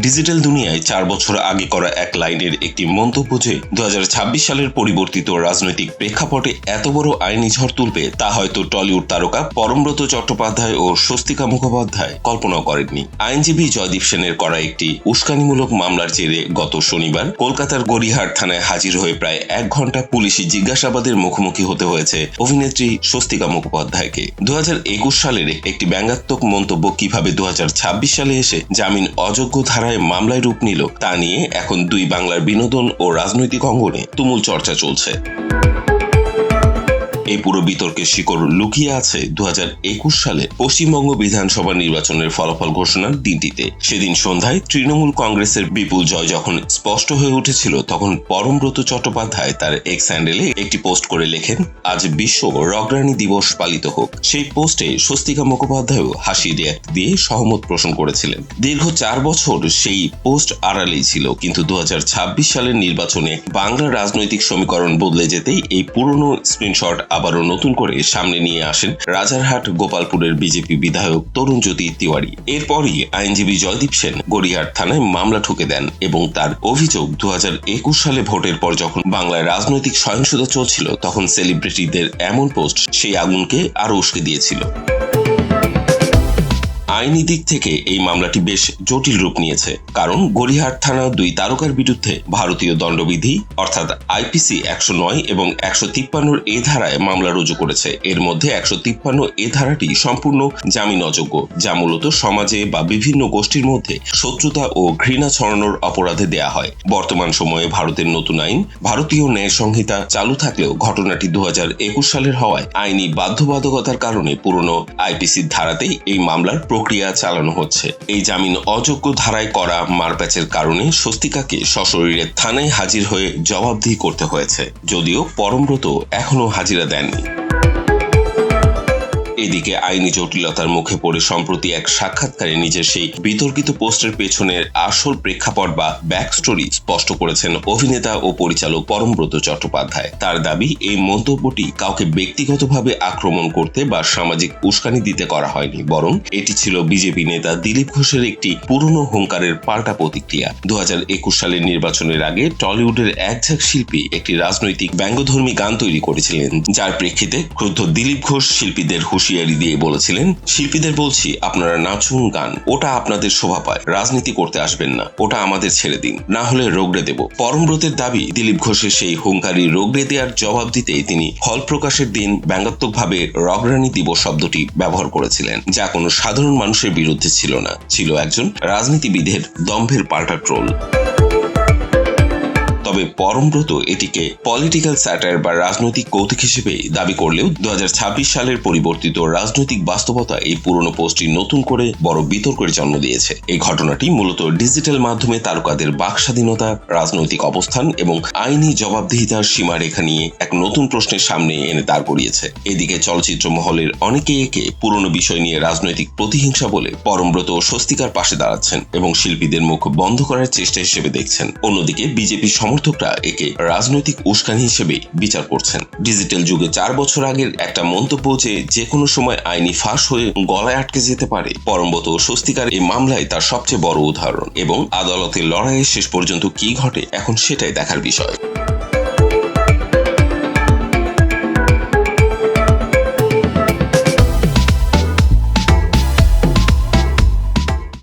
Digital দুনিয়ায় 4 বছর আগে করা এক লাইনের একটি মন্তব্য যে 2026 সালের পরিবর্তিত রাজনৈতিক প্রেক্ষাপটে এত বড় আইনি ঝড় তুলবে তা হয়তো টলিউড তারকা পরমব্রত চট্টোপাধ্যায় ও স্বস্তিকা মুখোপাধ্যায় কল্পনাও করেননি। আইনজীবী জয়দীপ সেনের করা একটি উস্কানিমূলক মামলার জেরে গত শনিবার কলকাতার গড়িয়াহাট থানায় হাজির হয়ে প্রায় 1 ঘন্টা পুলিশি জিজ্ঞাসাবাদের মুখোমুখি হতে হয়েছে অভিনেত্রী স্বস্তিকা মুখোপাধ্যায়কে। 2021 সালের একটি ব্যঙ্গাত্মক মন্তব্য কিভাবে 2026 সালে এসে জামিন অযোগ্য ধারায় মামলায় রূপ নিল তা নিয়ে এখন দুই বাংলার বিনোদন ও রাজনৈতিক অঙ্গনে তুমুল চর্চা চলছে। এই পুরো বিতর্কের শিকড় লুকিয়ে আছে 2021 সালে পশ্চিমবঙ্গ বিধানসভা নির্বাচনের ফলাফল ঘোষণার দিনটিতে। সেদিন সন্ধ্যায় তৃণমূল কংগ্রেসের বিপুল জয় যখন স্পষ্ট হয়ে উঠেছিল, তখন পরমব্রত চট্টোপাধ্যায় তার এক্স হ্যান্ডেলে একটি পোস্ট করে লেখেন, আজ বিশ্ব রগরানি দিবস পালিত হোক। সেই পোস্টে স্বস্তিকা মুখোপাধ্যায়ও হাসি রিয়াক্ট দিয়ে সহমত পোষণ করেছিলেন। দীর্ঘ 4 বছর সেই পোস্ট আড়ালেই ছিল, কিন্তু 2026 সালের নির্বাচনে বাংলার রাজনৈতিক সমীকরণ বদলে যেতেই এই পুরনো স্ক্রিনশট আবারও নতুন করে সামনে নিয়ে আসেন রাজারহাট গোপালপুরের বিজেপি বিধায়ক তরুণজ্যোতি তিওয়ারি। এরপরই আইনজীবী জয়দীপ সেন গড়িয়াহাট থানায় মামলা ঠুকে দেন এবং তার অভিযোগ 2021 সালে ভোটের পর যখন বাংলায় রাজনৈতিক সহিংসতা চলছিল, তখন সেলিব্রিটিদের এমন পোস্ট সেই আগুনকে আরো উস্কে দিয়েছিল। আইনি দিক থেকে এই মামলাটি বেশ জটিল রূপ নিয়েছে, কারণ গড়িয়াহাট থানা দুই তারকার বিরুদ্ধে ভারতীয় দণ্ডবিধি অর্থাৎ আইপিসি 109 এবং 153 এ ধারায় মামলা রুজু করেছে। এর মধ্যে 153 এ ধারাটি সম্পূর্ণ জামিন অযোগ্য, যা মূলত সমাজে বা বিভিন্ন গোষ্ঠীর মধ্যে শত্রুতা ও ঘৃণা ছড়ানোর অপরাধে দেয়া হয়। বর্তমান সময়ে ভারতের নতুন আইন ভারতীয় ন্যায় সংহিতা চালু থাকলেও ঘটনাটি 2021 সালের হওয়ায় আইনি বাধ্যবাধকতার কারণে পুরনো আইপিসির ধারাতেই এই মামলার প্রক্রিয়া চালানো হচ্ছে। এই জামিন অযোগ্য ধারায় করা মারপ্যাচের কারণে স্বস্তিকাকে সশরীরে থানায় হাজির হয়ে জবাবদিহি করতে হয়েছে, যদিও পরমব্রত এখনো হাজিরা দেননি। এদিকে আইনি জটিলতার মুখে পড়ে সম্প্রতি এক সাক্ষাৎকারে নিজের সেই বিতর্কিত পোস্টের পেছনের আসল প্রেক্ষাপট বা ব্যাক স্টোরি স্পষ্ট করেছেন অভিনেতা ও পরিচালক পরমব্রত চট্টোপাধ্যায়। তার দাবি, এই মন্তব্যটি কাউকে ব্যক্তিগতভাবে আক্রমণ করতে বা সামাজিক উস্কানি দিতে করা হয়নি, বরং এটি ছিল বিজেপি নেতা দিলীপ ঘোষের একটি পুরনো হুঙ্কারের পাল্টা প্রতিক্রিয়া। 2021 সালের নির্বাচনের আগে টলিউডের একঝাঁক শিল্পী একটি রাজনৈতিক ব্যঙ্গধর্মী গান তৈরি করেছিলেন, যার প্রেক্ষিতে ক্রুদ্ধ দিলীপ ঘোষ শিল্পীদের হুঁশিয়ারি দিয়ে বলেছিলেন, শিল্পীদের বলছি আপনারা নাচুন গান, ওটা আপনাদের শোভা পায়, রাজনীতি করতে আসবেন না, ওটা আমাদের ছেড়ে দিন, না হলে রোগড়ে দেব। পরমব্রতের দাবি, দিলীপ ঘোষের সেই হুঙ্কারি রোগড়ে দেওয়ার জবাব দিতেই তিনি ফল প্রকাশের দিন ব্যঙ্গাত্মকভাবে রগরানি দিবস শব্দটি ব্যবহার করেছিলেন, যা কোনো সাধারণ মানুষের বিরুদ্ধে ছিল না, ছিল একজন রাজনীতিবিদের দম্ভের পাল্টা ট্রোল। তবে পরমব্রত এটিকে পলিটিক্যাল স্যাটায়ার বা রাজনৈতিক কৌতুক হিসেবে দাবি করলেও 2026 সালের পরিবর্তিত রাজনৈতিক বাস্তবতা এই পুরনো পোস্টটি নতুন করে বড় বিতর্কের জন্ম দিয়েছে। এই ঘটনাটি মূলত ডিজিটাল মাধ্যমে তারকাদের বাক স্বাধীনতা, রাজনৈতিক অবস্থান এবং আইনি জবাবদিহিতার সীমারেখা নিয়ে এক নতুন প্রশ্নের সামনে এনে দাঁড় করিয়েছে। এদিকে চলচ্চিত্র মহলের অনেকে একে পুরনো বিষয় নিয়ে রাজনৈতিক প্রতিহিংসা বলে পরমব্রত ও স্বস্তিকার পাশে দাঁড়াচ্ছেন এবং শিল্পীদের মুখ বন্ধ করার চেষ্টা হিসেবে দেখছেন। অন্যদিকে বিজেপি সমর্থকরা একে রাজনৈতিক উস্কানি হিসেবে বিচার করছেন। ডিজিটাল যুগে 4 বছর আগের একটা মন্তব্য যে কোনো সময় আইনি ফাঁস হয়ে গলায় আটকে যেতে পারে, পরমব্রত ও স্বস্তিকার এই মামলায় তার সবচেয়ে বড় উদাহরণ। এবং আদালতের লড়াইয়ে শেষ পর্যন্ত কি ঘটে এখন সেটাই দেখার বিষয়।